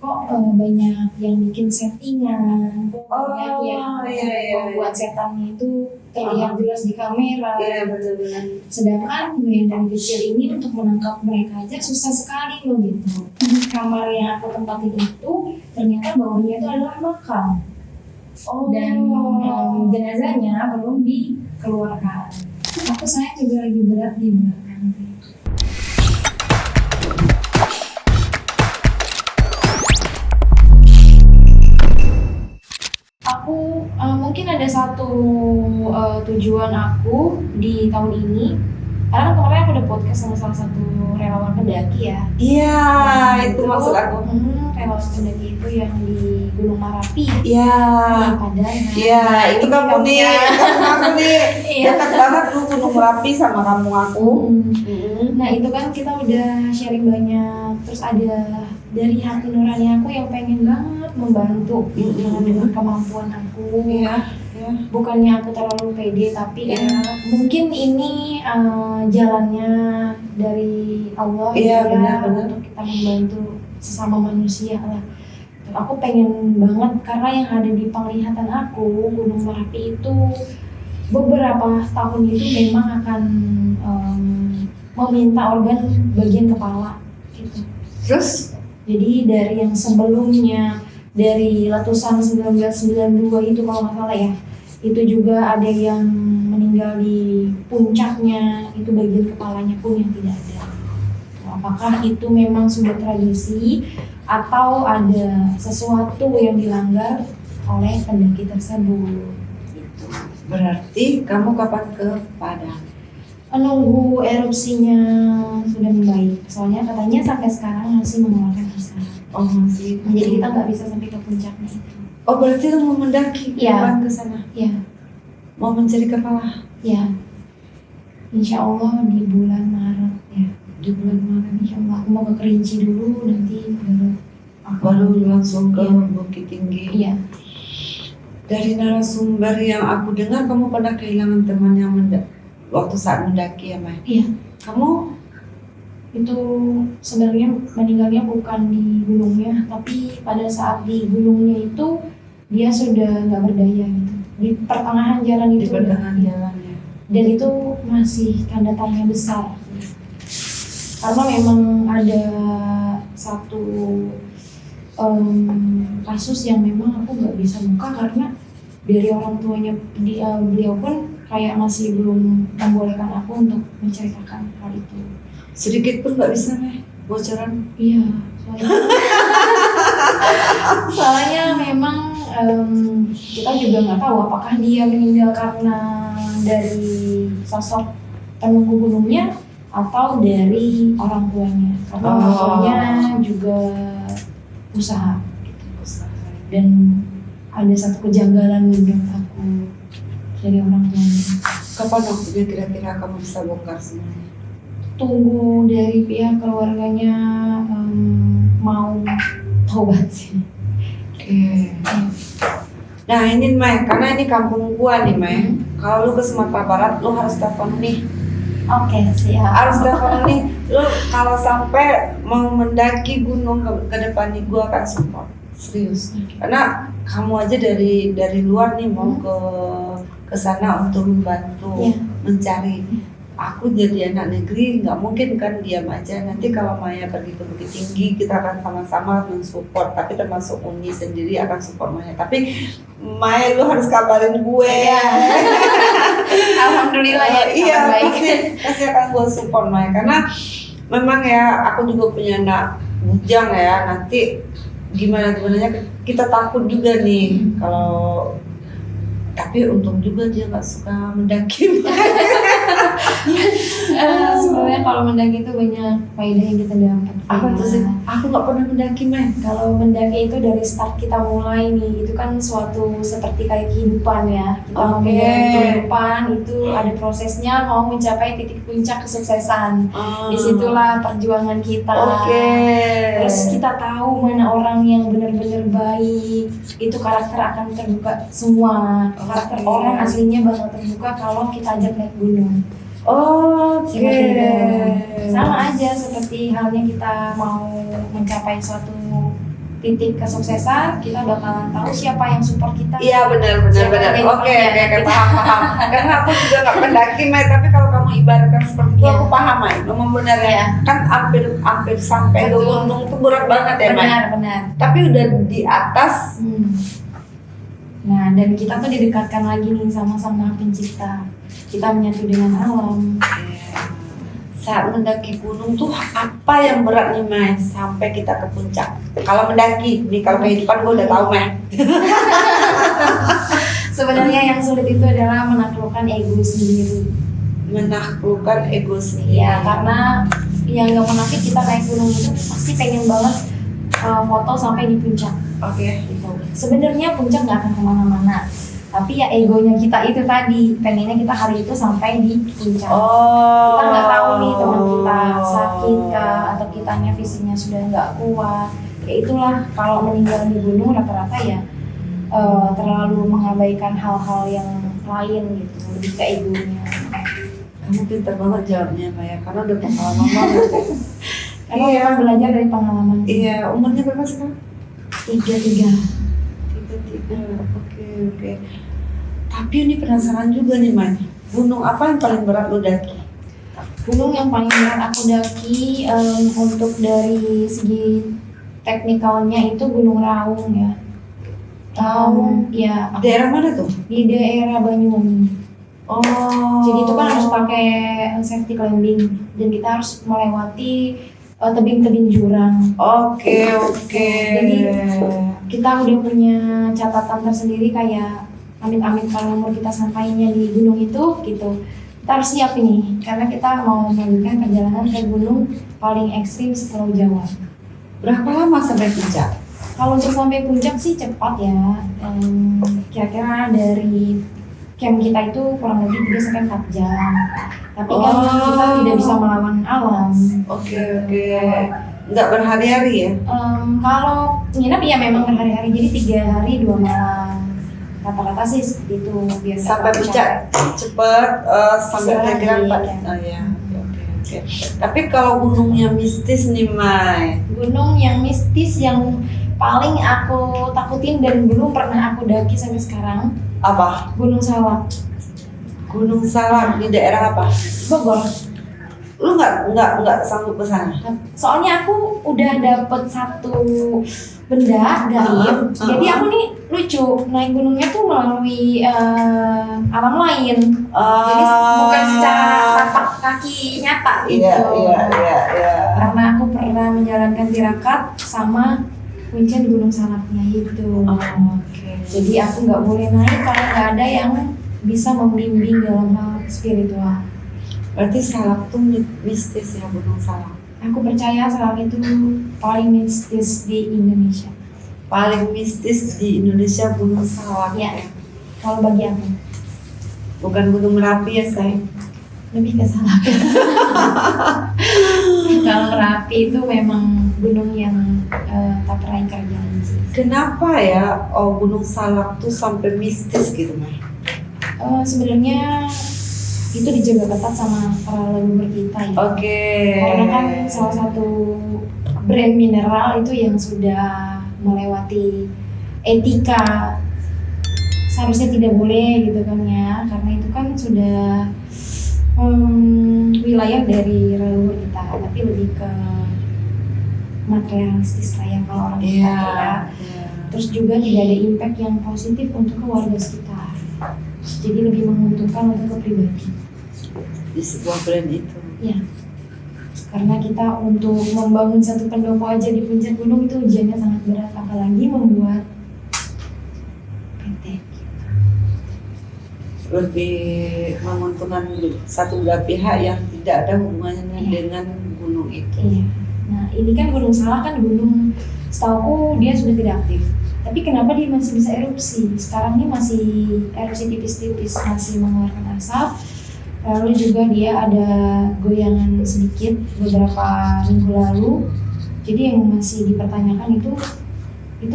kok banyak yang bikin settingan, banyak yang membuat setannya itu terlihat jelas di kamera. Iya benar-benar. Sedangkan gue yang dari kecil ini untuk menangkap mereka aja susah sekali loh gitu. Di kamar yang aku tempatin itu ternyata bawahnya itu adalah makam. Dan jenazahnya belum dikeluarkan. Aku sayang juga lagi berat di belakang. Aku mungkin ada satu tujuan aku di tahun ini. Karena kemarin aku udah podcast sama salah satu relawan pendaki ya. Iya, itu maksud aku. Relawan pendaki itu yang di Gunung Marapi. Iya. Padahal. Iya, itu kamu nih, dekat banget tuh Gunung Merapi sama kampung aku. Nah itu kan kita udah sharing banyak. Terus ada dari hati nurani aku yang pengen banget membantu dengan kemampuan aku. Iya. Bukannya aku terlalu pede, tapi mungkin ini jalannya dari Allah benar-benar untuk kita membantu sesama manusia lah. Aku pengen banget karena yang ada di penglihatan aku Gunung Merapi itu beberapa tahun itu memang akan meminta organ bagian kepala gitu. Terus? Jadi dari yang sebelumnya dari letusan 1992 itu kalau nggak salah ya, itu juga ada yang meninggal di puncaknya, itu bagian kepalanya pun yang tidak ada. Apakah itu memang sudah tradisi atau ada sesuatu yang dilanggar oleh pendaki tersebut? Gitu. Berarti kamu kapan ke Padang? Menunggu erupsinya sudah membaik. Soalnya katanya sampai sekarang masih mengeluarkan asap. Oh masih. Jadi kita nggak bisa sampai ke puncaknya itu. Oh berarti lu mau mendaki ke sana? Iya. Mau mencari kepala? Iya. Insya Allah di bulan Maret ya. Di bulan Maret. Insya Allah aku mau ke Kerinci dulu, nanti baru langsung ke Bukit Tinggi. Iya. Dari narasumber yang aku dengar, kamu pernah kehilangan teman yang waktu saat mendaki ya, Mai? Iya. Kamu itu sebenarnya meninggalnya bukan di gunungnya, tapi pada saat di gunungnya itu dia sudah nggak berdaya gitu. Di pertengahan jalan itu. Di pertengahan jalan ya. Dan itu masih tanda tanya besar. Karena memang ada satu kasus yang memang aku nggak bisa buka karena dari orang tuanya beliau pun kayak masih belum membolehkan aku untuk menceritakan hal itu. Sedikit pun nggak bisa nih bocoran? Iya, soalnya memang kita juga nggak tahu apakah dia meninggal karena dari sosok penunggu gunungnya atau dari orang tuanya. Karena orang tuanya juga usaha gitu. Dan ada satu kejanggalan menurut aku dari orang tuanya. Kapan waktunya kira-kira kamu bisa bongkar semuanya? Tunggu dari pihak keluarganya mau taubat sih. Nah ini Mai, karena ini kampung gua nih Mai. Kalau lu ke Sumatera Barat, lu harus telepon nih. Oke, siap. Harus telepon nih. Lu kalau sampai mau mendaki gunung ke depan nih, gua akan support. Serius. Karena kamu aja dari luar nih mau ke sana untuk membantu mencari. Aku jadi anak negeri nggak mungkin kan diam aja. Nanti kalau Maya pergi ke Bukit Tinggi kita akan sama-sama mensupport. Tapi termasuk Uni sendiri akan support Maya. Tapi Maya lu harus kabarin gue ya. Alhamdulillah ya. Iya pasti akan gue support Maya karena memang ya aku juga punya anak bujang ya. Nanti gimana kita takut juga nih kalau. Tapi untung juga dia nggak suka mendaki. Sebenarnya kalau mendaki itu banyak faedah yang kita dapat. Apa tuh sih? Aku nggak pernah mendaki men. Kalau mendaki itu dari start kita mulai nih, itu kan suatu seperti kayak kehidupan ya. Kita mau menjalani kehidupan itu ada prosesnya mau mencapai titik puncak kesuksesan. Disitulah perjuangan kita. Terus kita tahu mana orang yang benar-benar baik, itu karakter akan terbuka semua. Karakter orang aslinya bakal terbuka kalau kita ajak naik gunung. Oke. Sama aja seperti halnya kita mau mencapai suatu titik kesuksesan, kita bakalan tahu siapa yang support kita. Iya benar. Siapa yang Oke, jadi paham. Karena aku juga nggak pendaki, Mai, tapi kalau kamu ibaratkan seperti itu, Iya. aku paham, Mai. Memang benar ya. Iya. Kan hampir sampai ke Betul. gunung tuh berat banget ya, Mai. Benar. Tapi udah di atas. Nah, dan kita tuh didekatkan lagi nih sama pencipta. Kita menyatu dengan alam. Saat mendaki gunung tuh apa yang berat nih, Mai, sampai kita ke puncak? Kalau mendaki, nih kalau kehidupan gue udah tahu, Mai. Sebenarnya yang sulit itu adalah menaklukkan ego sendiri. Menaklukkan ego sendiri. Iya, karena yang nggak munafik kita naik gunung itu pasti pengen banget foto sampai di puncak. Oke. Gitu. Sebenarnya puncak nggak akan kemana-mana, tapi ya egonya kita itu tadi pengennya kita hari itu sampai di puncak. Oh. Kita nggak tahu nih teman kita sakit kah atau kitanya fisiknya sudah nggak kuat. Ya itulah kalau meninggal di gunung rata-rata ya terlalu mengabaikan hal-hal yang lain gitu, lebih ke egonya. Kamu pintar banget jawabnya, Maya, karena udah pengalaman banget. Karena memang belajar dari pengalaman. Iya, umurnya berapa sekarang? 3. Oke. Tapi ini penasaran juga nih, Maya. Gunung apa yang paling berat lo daki? Gunung yang paling berat aku daki untuk dari segi teknikalnya itu Gunung Raung ya. Raung ya Daerah mana tuh? di daerah Banyuwangi. Oh. Jadi itu kan harus pakai safety climbing dan kita harus melewati tebing-tebing jurang. Oke. Jadi kita udah punya catatan tersendiri kayak amit-amit kalau umur kita sampainya di gunung itu gitu. Kita harus siap ini karena kita mau melanjutkan perjalanan ke gunung paling ekstrim sepulau Jawa. Berapa lama sampai puncak? Kalau untuk sampai puncak sih cepat ya. Kira-kira dari camp kita itu kurang lebih 3-4 jam. Tapi kan kita tidak bisa melawan alam. Oke. Nggak berhari-hari ya? Kalau nginep ya memang berhari-hari, jadi 3 hari 2 malam. Rata-rata sih seperti itu biar Sampai puncak cepet, sampai kira-kira 4. Ya. Oh ya. Oke. Tapi kalau gunungnya mistis nih, Mai. Gunung yang mistis yang paling aku takutin dan belum pernah aku daki sampai sekarang, Apa? Gunung Salak, Gunung Salak di daerah apa? Bogor. Lu nggak sanggup ke sana? Soalnya aku udah dapet satu benda gaib, jadi aku nih lucu naik gunungnya tuh melalui alam lain, jadi bukan secara tapak kaki nyata gitu. Iya. Karena aku pernah menjalankan tirakat sama puncak di Gunung Salaknya itu. Oke. Jadi aku nggak boleh naik kalau nggak ada yang bisa membimbing dalam hal spiritual. Berarti Salak tuh mistis ya, Gunung Salak. Aku percaya Salak itu paling mistis di Indonesia. Paling mistis di Indonesia Gunung Salak. Ya, kalau bagi aku Bukan Gunung Merapi ya, sayang. lebih ke Salak. Kalau Merapi itu memang gunung yang tak pernah ingkar janji. Kenapa ya Gunung Salak tuh sampai mistis gitu, Mai? Sebenarnya itu dijaga ketat sama para leluhur kita ya. Oke. Karena kan salah satu brand mineral itu yang sudah melewati etika, seharusnya tidak boleh gitu kan ya, karena itu kan sudah wilayah dari leluhur kita, tapi lebih ke materialistis lah ya kalau orang kita ya. Terus juga tidak ada impact yang positif untuk keluarga sekitar, jadi lebih menguntungkan untuk ke pribadi Di sebuah brand itu. ya. Karena kita untuk membangun satu pendopo aja di puncak gunung itu ujiannya sangat berat, apalagi membuat PT. Lebih menguntungkan satu belah pihak yang tidak ada hubungannya dengan gunung itu. Iya. Nah ini kan Gunung Salak kan gunung, setauku dia sudah tidak aktif. Tapi kenapa dia masih bisa erupsi? Sekarang ini masih erupsi tipis-tipis, masih mengeluarkan asap. Lalu juga dia ada goyangan sedikit beberapa minggu lalu. Jadi yang masih dipertanyakan itu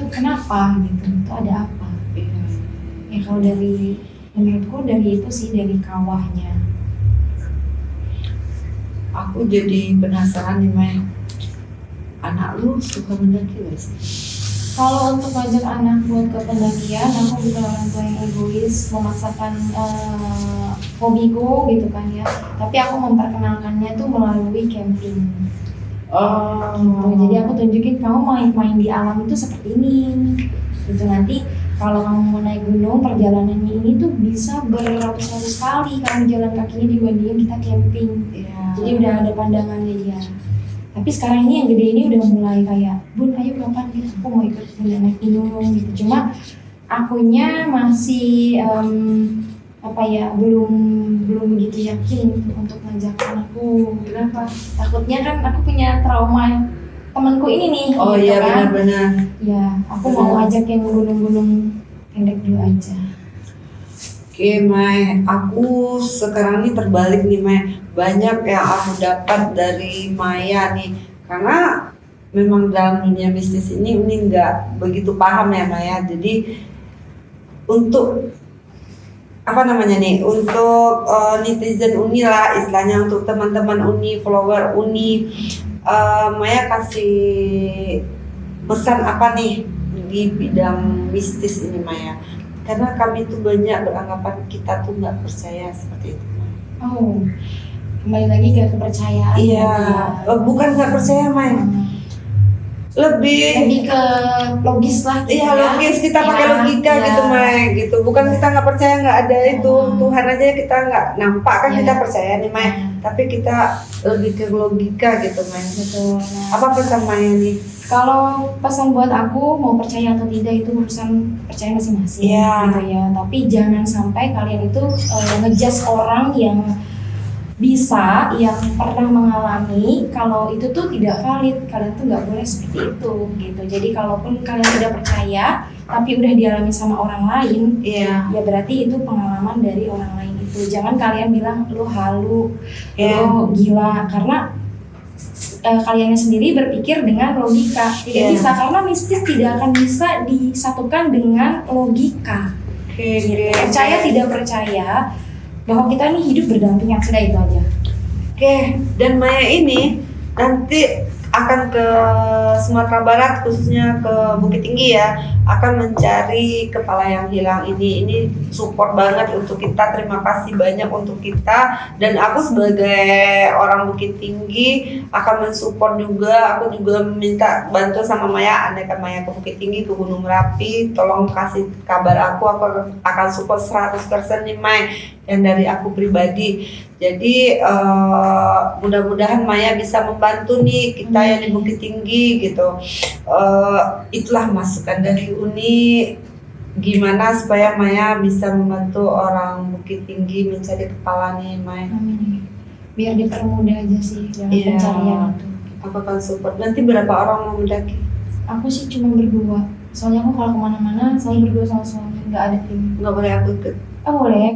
kenapa gitu? Itu ada apa? Iya. Ya kalau dari menurutku dari itu sih, dari kawahnya. Aku jadi penasaran nih, Mai. Anak lu suka mendaki gak sih? Kalau untuk ngajak anak buat ke pendakian, aku bukan orang tua yang egois memaksakan hobiku gitu kan ya. Tapi aku memperkenalkannya tuh melalui camping. Gitu. Jadi aku tunjukin kamu main-main di alam itu seperti ini. Gitu nanti kalau kamu mau naik gunung, perjalanannya ini tuh bisa beratus-ratus kali kamu jalan kakinya dibandingin kita camping. Jadi udah ada pandangannya dia. Tapi sekarang ini yang gede ini udah mulai kayak, Bun ayo kapan gitu, aku mau ikut naik gunung gitu. Cuma akunya masih belum begitu yakin gitu untuk ngajak anakku. Kenapa? Takutnya kan aku punya trauma temanku ini nih. Oh gitu iya kan. benar-benar. Ya, aku mau ajak yang gunung-gunung pendek dulu aja. Oke, Mai, aku sekarang ini terbalik nih, Mai. Banyak yang aku dapat dari Maya nih, karena memang dalam dunia bisnis ini nggak begitu paham ya, Maya. Jadi untuk untuk netizen Uni lah, istilahnya untuk teman-teman Uni, follower Uni, Maya kasih pesan apa nih di bidang bisnis ini, Maya? Karena kami tuh banyak beranggapan kita tuh nggak percaya seperti itu. Oh, kembali lagi ke kepercayaan. Iya, bukan nggak percaya, Mai. Lebih ke logis lah. Iya, logis, kita pakai logika gitu, Mai. Gitu. Bukan kita nggak percaya nggak ada itu Tuhan aja kita nggak nampak kan kita percaya nih, Mai. Tapi kita lebih ke logika gitu, Mai. Betul. Apa pesan Maya nih? Kalau pesan buat aku mau percaya atau tidak itu urusan percaya masing-masing gitu ya. Tapi jangan sampai kalian itu ngejudge orang yang bisa, yang pernah mengalami kalau itu tuh tidak valid. Kalian tuh nggak boleh seperti itu gitu. Jadi kalaupun kalian tidak percaya tapi udah dialami sama orang lain, ya berarti itu pengalaman dari orang lain itu. Jangan kalian bilang lu halu, lu gila, karena kalian sendiri berpikir dengan logika. Tidak bisa, karena mistis tidak akan bisa disatukan dengan logika. Percaya tidak percaya bahwa kita ini hidup berdampingan, sudah itu aja. Dan Maya ini nanti akan ke Sumatera Barat, khususnya ke Bukit Tinggi ya, akan mencari kepala yang hilang ini. Ini support banget untuk kita, terima kasih banyak untuk kita. Dan aku sebagai orang Bukit Tinggi akan mensupport juga. Aku juga minta bantu sama Maya, andaikan Maya ke Bukit Tinggi, ke Gunung Merapi, tolong kasih kabar aku akan support 100% nih, Mai, yang dari aku pribadi. Jadi mudah-mudahan Maya bisa membantu nih kita yang di Bukit Tinggi gitu. Itulah masukan dari Uni, gimana supaya Maya bisa membantu orang Bukit Tinggi mencari kepala nih, Maya. Amin. Biar dipermudah aja sih dalam pencarian itu. Aku akan support. Nanti berapa orang mau mendaki? Aku sih cuma berdua. Soalnya aku kalau kemana-mana selalu berdua sama suami, nggak ada tim. Nggak boleh aku ikut. Oh boleh.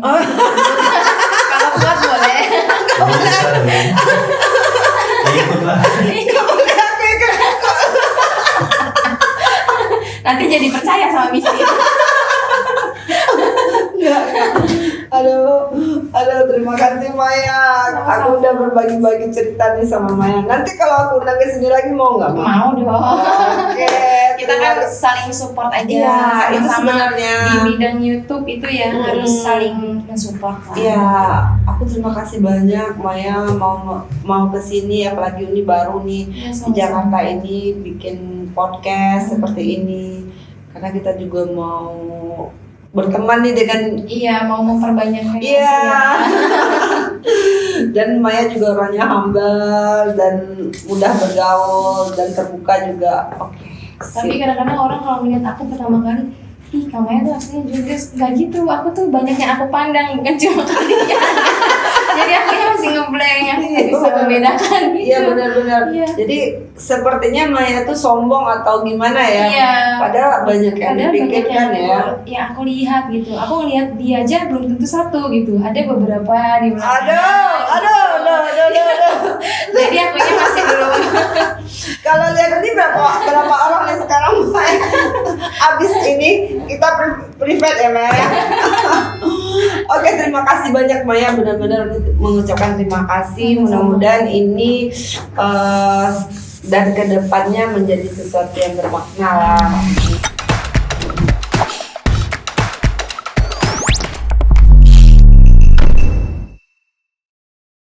Kalau buat boleh. Ikutlah. Nggak boleh aku ikut. Nanti jadi percaya sama misi. Enggak. Aduh, terima kasih Maya. Sama-sama. Aku udah berbagi-bagi cerita nih sama Maya. Nanti kalau aku undang ke sini lagi mau nggak? Mau dong. Oke. Kita kan saling support aja. Iya, itu sama-sama sebenarnya. di bidang YouTube itu ya harus saling mensupport lah. Iya, aku terima kasih banyak Maya mau ke sini, apalagi Uni baru nih Ya, di Jakarta ini bikin podcast seperti ini. Karena kita juga mau berteman nih dengan mau memperbanyak relasi. Iya. Dan Maya juga orangnya humble dan mudah bergaul dan terbuka juga. Oke. Tapi kadang-kadang orang kalau melihat aku pertama kali, ih Kak Maya tuh aslinya juga nggak gitu. Aku tuh banyak yang aku pandang, bukan cuma kalian. Jadi akunya masih ngeblank, aku nggak bisa membedakan gitu. Iya benar-benar. Iya. Jadi sepertinya Maya tuh sombong atau gimana ya? Iya. Padahal banyak yang dipikirkan ya. Yang aku lihat gitu. Aku lihat dia aja belum tentu satu gitu. Ada beberapa di belakang. Aduh. Jadi akunya masih belum. Kalau lihat ini berapa orang nih sekarang Maya? Abis ini kita private ya Maya. Oke, terima kasih banyak Maya, benar-benar mengucapkan terima kasih. Mudah-mudahan ini dan kedepannya menjadi sesuatu yang bermakna lah.